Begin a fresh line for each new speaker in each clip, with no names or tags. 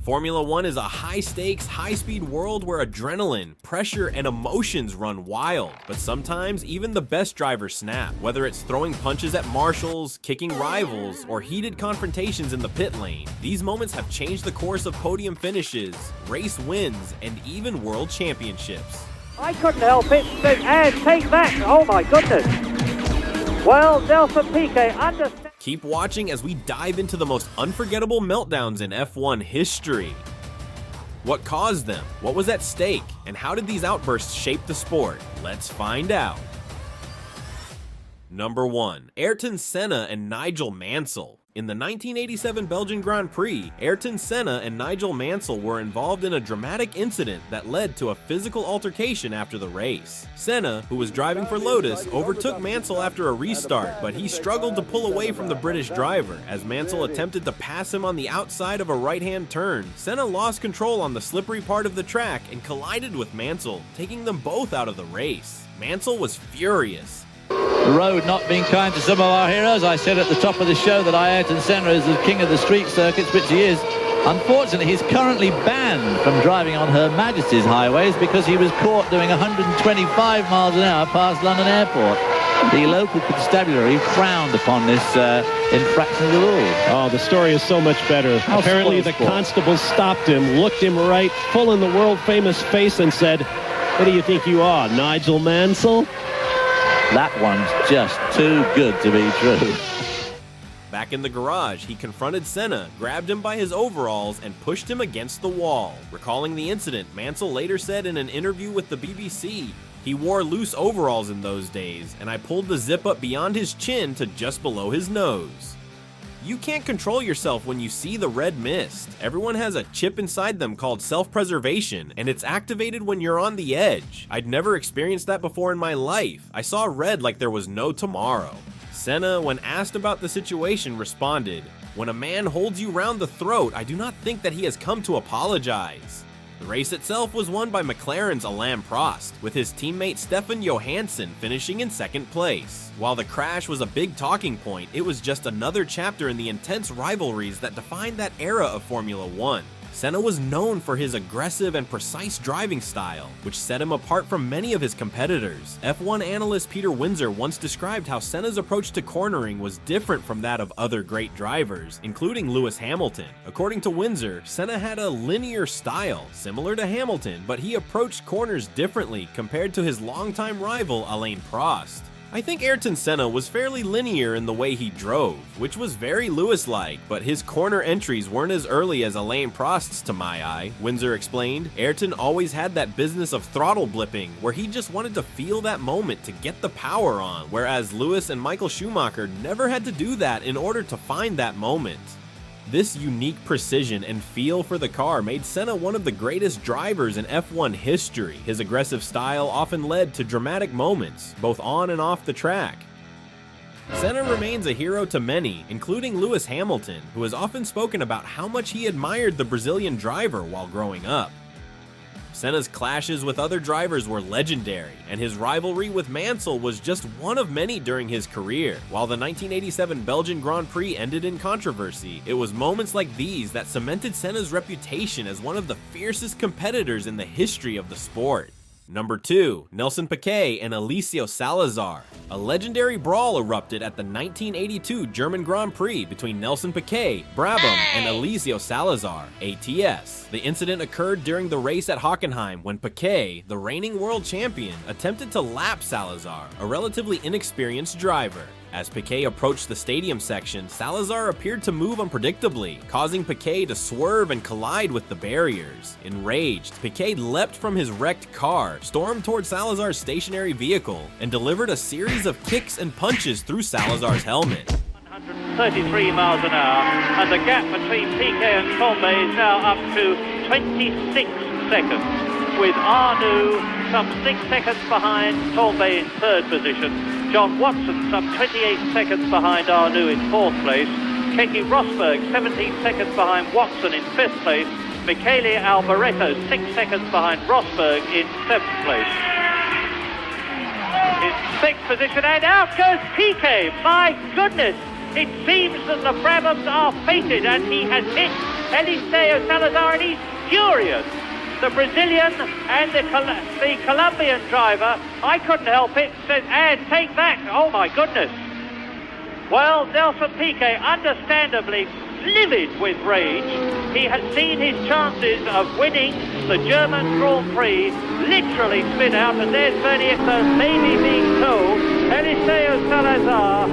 Formula One is a high-stakes, high-speed world where adrenaline, pressure, and emotions run wild. But sometimes, even the best drivers snap. Whether it's throwing punches at marshals, kicking rivals, or heated confrontations in the pit lane, these moments have changed the course of podium finishes, race wins, and even world championships.
I couldn't help it, and take that! Oh my goodness! Well, Nelson Piquet understands.
Keep watching as we dive into the most unforgettable meltdowns in F1 history. What caused them? What was at stake? And how did these outbursts shape the sport? Let's find out. Number 1. Ayrton Senna and Nigel Mansell. In the 1987 Belgian Grand Prix, Ayrton Senna and Nigel Mansell were involved in a dramatic incident that led to a physical altercation after the race. Senna, who was driving for Lotus, overtook Mansell after a restart, but he struggled to pull away from the British driver. As Mansell attempted to pass him on the outside of a right-hand turn, Senna lost control on the slippery part of the track and collided with Mansell, taking them both out of the race. Mansell was furious.
The road not being kind to some of our heroes. I said at the top of the show that Ayrton Senna is the king of the street circuits, which he is. Unfortunately, he's currently banned from driving on Her Majesty's highways because he was caught doing 125 miles an hour past London Airport. The local constabulary frowned upon this infraction of the rules.
Oh, the story is so much better. Apparently, the constable stopped him, looked him right full in the world-famous face and said, "What do you think you are, Nigel Mansell?"
That one's just too good to be true.
Back in the garage, he confronted Senna, grabbed him by his overalls, and pushed him against the wall. Recalling the incident, Mansell later said in an interview with the BBC, "He wore loose overalls in those days, and I pulled the zip up beyond his chin to just below his nose." You can't control yourself when you see the red mist. Everyone has a chip inside them called self-preservation, and it's activated when you're on the edge. I'd never experienced that before in my life. I saw red like there was no tomorrow. Senna, when asked about the situation, responded, "When a man holds you round the throat, I do not think that he has come to apologize." The race itself was won by McLaren's Alain Prost, with his teammate Stefan Johansson finishing in second place. While the crash was a big talking point, it was just another chapter in the intense rivalries that defined that era of Formula One. Senna was known for his aggressive and precise driving style, which set him apart from many of his competitors. F1 analyst Peter Windsor once described how Senna's approach to cornering was different from that of other great drivers, including Lewis Hamilton. According to Windsor, Senna had a linear style, similar to Hamilton, but he approached corners differently compared to his longtime rival Alain Prost. I think Ayrton Senna was fairly linear in the way he drove, which was very Lewis-like, but his corner entries weren't as early as Alain Prost's to my eye, Windsor explained. Ayrton always had that business of throttle blipping, where he just wanted to feel that moment to get the power on, whereas Lewis and Michael Schumacher never had to do that in order to find that moment. This unique precision and feel for the car made Senna one of the greatest drivers in F1 history. His aggressive style often led to dramatic moments, both on and off the track. Senna remains a hero to many, including Lewis Hamilton, who has often spoken about how much he admired the Brazilian driver while growing up. Senna's clashes with other drivers were legendary, and his rivalry with Mansell was just one of many during his career. While the 1987 Belgian Grand Prix ended in controversy, it was moments like these that cemented Senna's reputation as one of the fiercest competitors in the history of the sport. Number 2. Nelson Piquet and Eliseo Salazar. A legendary brawl erupted at the 1982 German Grand Prix between Nelson Piquet, Brabham, and Eliseo Salazar, ATS. The incident occurred during the race at Hockenheim when Piquet, the reigning world champion, attempted to lap Salazar, a relatively inexperienced driver. As Piquet approached the stadium section, Salazar appeared to move unpredictably, causing Piquet to swerve and collide with the barriers. Enraged, Piquet leapt from his wrecked car, stormed toward Salazar's stationary vehicle, and delivered a series of kicks and punches through Salazar's helmet.
133 miles an hour, and the gap between Piquet and Tombe is now up to 26 seconds, with Arnoux some 6 seconds behind Tombe in third position. John Watson some 28 seconds behind Arnoux in fourth place. Keke Rosberg 17 seconds behind Watson in fifth place. Michele Alboreto 6 seconds behind Rosberg in seventh place. In sixth position, and out goes Piquet. My goodness, It seems that the Brabhams are fated, and he has hit Eliseo Salazar, and he's furious. The Brazilian and the Colombian driver, I couldn't help it, says, and take that. Oh my goodness. Well, Nelson Piquet, understandably livid with rage. He had seen his chances of winning the German Grand Prix literally spin out, and there's Bernier maybe being told, Eliseo Salazar.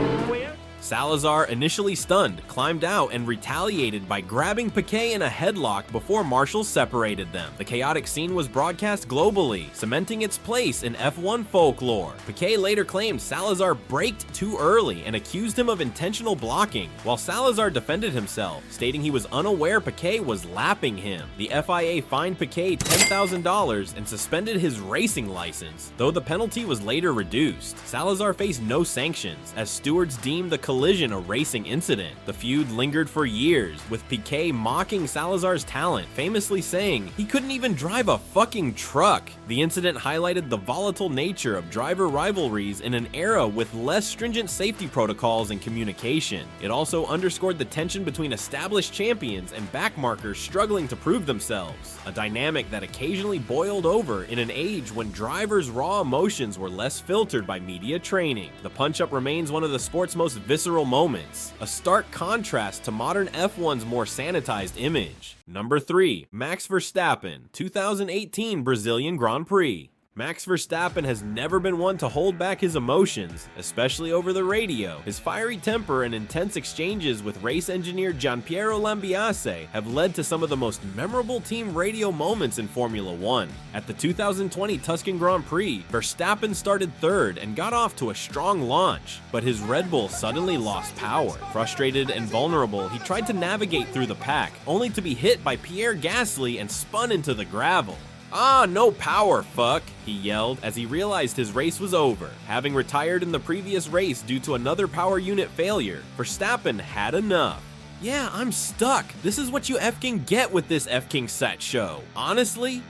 Salazar, initially stunned, climbed out and retaliated by grabbing Piquet in a headlock before marshals separated them. The chaotic scene was broadcast globally, cementing its place in F1 folklore. Piquet later claimed Salazar braked too early and accused him of intentional blocking, while Salazar defended himself, stating he was unaware Piquet was lapping him. The FIA fined Piquet $10,000 and suspended his racing license, though the penalty was later reduced. Salazar faced no sanctions, as stewards deemed the collision a racing incident. The feud lingered for years, with Piquet mocking Salazar's talent, famously saying he couldn't even drive a fucking truck. The incident highlighted the volatile nature of driver rivalries in an era with less stringent safety protocols and communication. It also underscored the tension between established champions and backmarkers struggling to prove themselves, a dynamic that occasionally boiled over in an age when drivers' raw emotions were less filtered by media training. The punch-up remains one of the sport's most visceral moments, a stark contrast to modern F1's more sanitized image. Number 3. Max Verstappen, 2018 Brazilian Grand Prix. Max Verstappen has never been one to hold back his emotions, especially over the radio. His fiery temper and intense exchanges with race engineer Gianpiero Lambiase have led to some of the most memorable team radio moments in Formula One. At the 2020 Tuscan Grand Prix, Verstappen started third and got off to a strong launch, but his Red Bull suddenly lost power. Frustrated and vulnerable, he tried to navigate through the pack, only to be hit by Pierre Gasly and spun into the gravel. "Ah, no power, fuck," he yelled as he realized his race was over. Having retired in the previous race due to another power unit failure, Verstappen had enough. "Yeah, I'm stuck. This is what you F-King get with this F-King set show. Honestly?"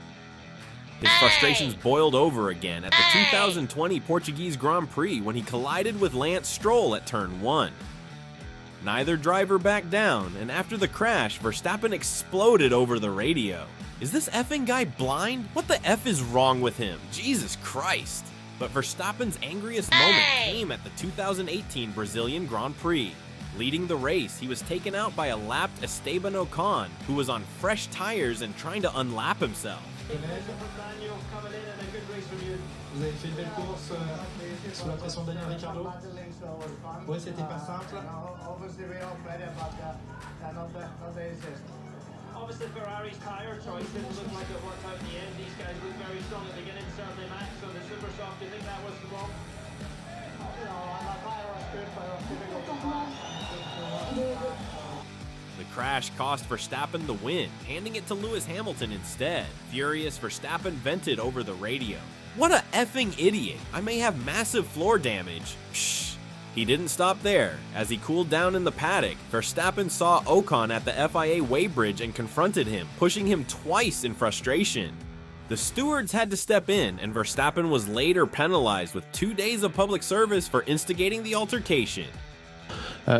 His frustrations boiled over again at the 2020 Portuguese Grand Prix when he collided with Lance Stroll at turn 1. Neither driver backed down, and after the crash, Verstappen exploded over the radio. Is this effing guy blind? What the F is wrong with him? Jesus Christ. But Verstappen's angriest moment came at the 2018 Brazilian Grand Prix. Leading the race, he was taken out by a lapped Esteban Ocon, who was on fresh tires and trying to unlap himself.
Vous avez fait une belle course sous la pression de Daniel Ricciardo. Ouais, c'était pas simple.
Obviously Ferrari's tyre choice didn't look like it worked out in the end. These guys look very strong at the beginning, certainly Max, so the super soft, do you think that was wrong?
The crash cost Verstappen the win, handing it to Lewis Hamilton instead. Furious, Verstappen vented over the radio. "What a effing idiot. I may have massive floor damage." Shh. He didn't stop there. As he cooled down in the paddock, Verstappen saw Ocon at the FIA weighbridge and confronted him, pushing him twice in frustration. The stewards had to step in, and Verstappen was later penalized with 2 days of public service for instigating the altercation.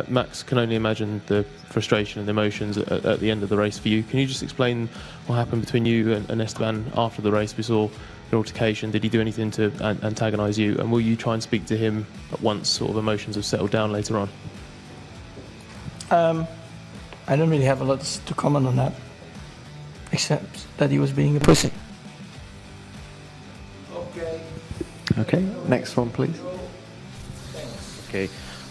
Max, can only imagine the frustration and emotions at the end of the race for you. Can you just explain what happened between you and Esteban after the race? We saw the altercation. Did he do anything to antagonise you? And will you try and speak to him once sort of emotions have settled down later on?
I don't really have a lot to comment on that, except that he was being a pussy.
Okay, next one, please.
Okay.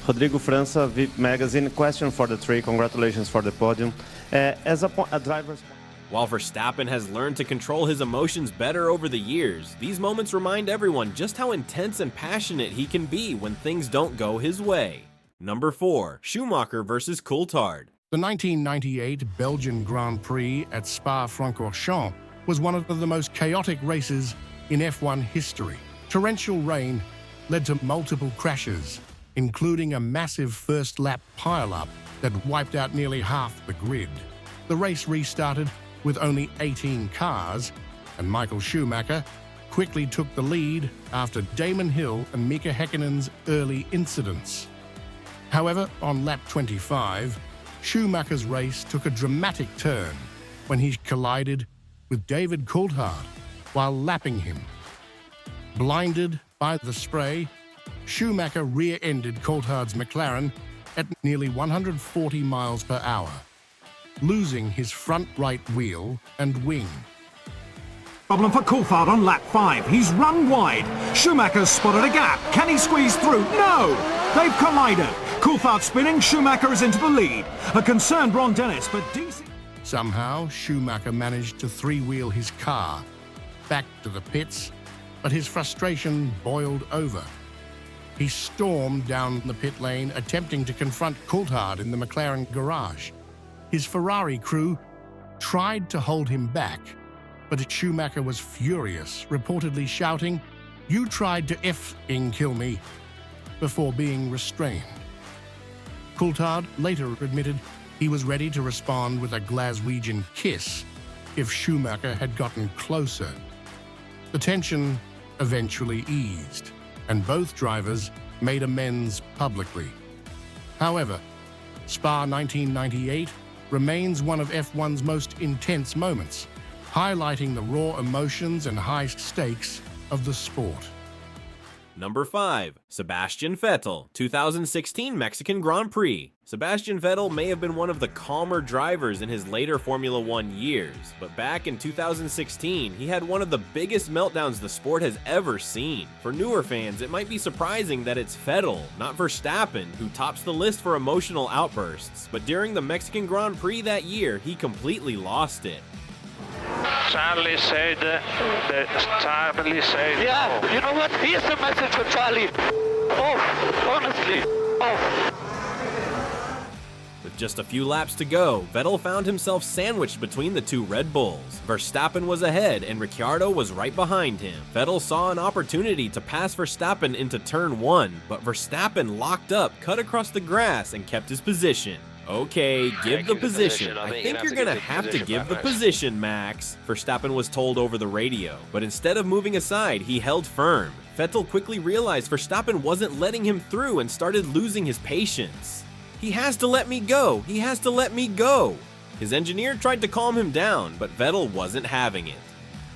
Rodrigo França, VIP Magazine. Question for the three. Congratulations for the podium. As a driver's...
While Verstappen has learned to control his emotions better over the years, these moments remind everyone just how intense and passionate he can be when things don't go his way. Number 4. Schumacher versus Coulthard.
The 1998 Belgian Grand Prix at Spa-Francorchamps was one of the most chaotic races in F1 history. Torrential rain led to multiple crashes, including a massive first-lap pile-up that wiped out nearly half the grid. The race restarted with only 18 cars, and Michael Schumacher quickly took the lead after Damon Hill and Mika Häkkinen's early incidents. However, on lap 25, Schumacher's race took a dramatic turn when he collided with David Coulthard while lapping him. Blinded by the spray, Schumacher rear-ended Coulthard's McLaren at nearly 140 miles per hour, losing his front right wheel and wing.
Problem for Coulthard on lap 5. He's run wide. Schumacher's spotted a gap. Can he squeeze through? No! They've collided. Coulthard spinning. Schumacher is into the lead. A concerned Ron Dennis, but DC...
Somehow, Schumacher managed to three-wheel his car back to the pits, but his frustration boiled over. He stormed down the pit lane, attempting to confront Coulthard in the McLaren garage. His Ferrari crew tried to hold him back, but Schumacher was furious, reportedly shouting, "You tried to F-ing kill me," before being restrained. Coulthard later admitted he was ready to respond with a Glaswegian kiss if Schumacher had gotten closer. The tension eventually eased, and both drivers made amends publicly. However, Spa 1998 remains one of F1's most intense moments, highlighting the raw emotions and high stakes of the sport.
Number 5. Sebastian Vettel, 2016 Mexican Grand Prix. Sebastian Vettel may have been one of the calmer drivers in his later Formula 1 years, but back in 2016, he had one of the biggest meltdowns the sport has ever seen. For newer fans, it might be surprising that it's Vettel, not Verstappen, who tops the list for emotional outbursts, but during the Mexican Grand Prix that year, he completely lost it.
Charlie said,
Yeah, you know what? Here's the message for Charlie. Oh, honestly. Oh.
With just a few laps to go, Vettel found himself sandwiched between the two Red Bulls. Verstappen was ahead and Ricciardo was right behind him. Vettel saw an opportunity to pass Verstappen into turn 1, but Verstappen locked up, cut across the grass, and kept his position. Okay, give the position. I think you're gonna have to give the position, Max, Verstappen was told over the radio. But instead of moving aside, he held firm. Vettel quickly realized Verstappen wasn't letting him through and started losing his patience. He has to let me go. He has to let me go. His engineer tried to calm him down, but Vettel wasn't having it.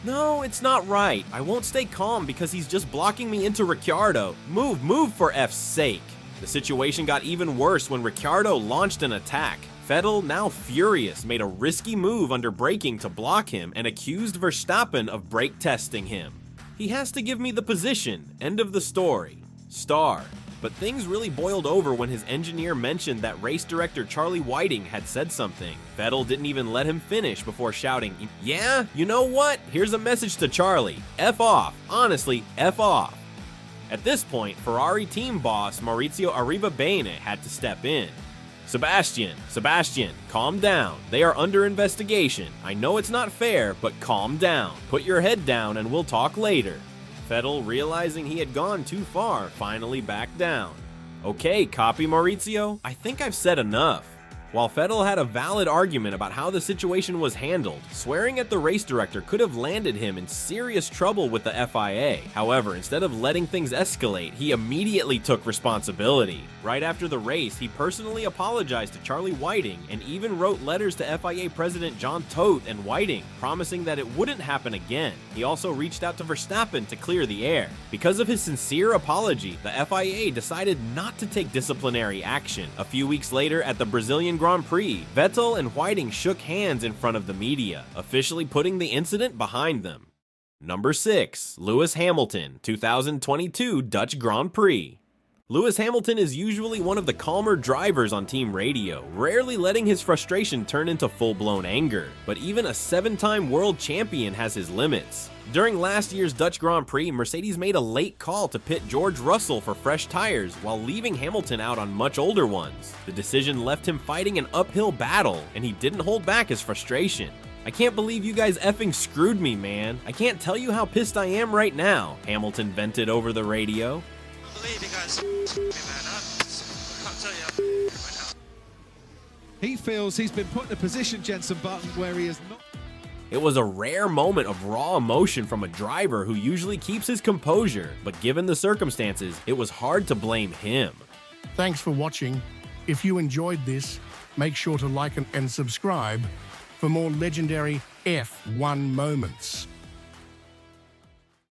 No, it's not right. I won't stay calm because he's just blocking me into Ricciardo. Move for F's sake. The situation got even worse when Ricciardo launched an attack. Vettel, now furious, made a risky move under braking to block him and accused Verstappen of brake testing him. He has to give me the position. End of the story. Star. But things really boiled over when his engineer mentioned that race director Charlie Whiting had said something. Vettel didn't even let him finish before shouting, "Yeah, you know what? Here's a message to Charlie. F off. Honestly, F off." At this point, Ferrari team boss Maurizio Arrivabene had to step in. Sebastian, calm down. They are under investigation. I know it's not fair, but calm down. Put your head down and we'll talk later. Vettel, realizing he had gone too far, finally backed down. Okay, copy Maurizio. I think I've said enough. While Vettel had a valid argument about how the situation was handled, swearing at the race director could have landed him in serious trouble with the FIA. However, instead of letting things escalate, he immediately took responsibility. Right after the race, he personally apologized to Charlie Whiting and even wrote letters to FIA President John Todt and Whiting, promising that it wouldn't happen again. He also reached out to Verstappen to clear the air. Because of his sincere apology, the FIA decided not to take disciplinary action. A few weeks later, at the Brazilian Grand Prix, Vettel and Whiting shook hands in front of the media, officially putting the incident behind them. Number 6. Lewis Hamilton, 2022 Dutch Grand Prix. Lewis Hamilton is usually one of the calmer drivers on team radio, rarely letting his frustration turn into full-blown anger. But even a 7-time world champion has his limits. During last year's Dutch Grand Prix, Mercedes made a late call to pit George Russell for fresh tires while leaving Hamilton out on much older ones. The decision left him fighting an uphill battle, and he didn't hold back his frustration. "I can't believe you guys effing screwed me, man. I can't tell you how pissed I am right now," Hamilton vented over the radio.
He feels he's been put in a position, Jenson Button, where he is not.
It was a rare moment of raw emotion from a driver who usually keeps his composure, but given the circumstances, it was hard to blame him.
Thanks for watching. If you enjoyed this, make sure to like and subscribe for more legendary F1 moments.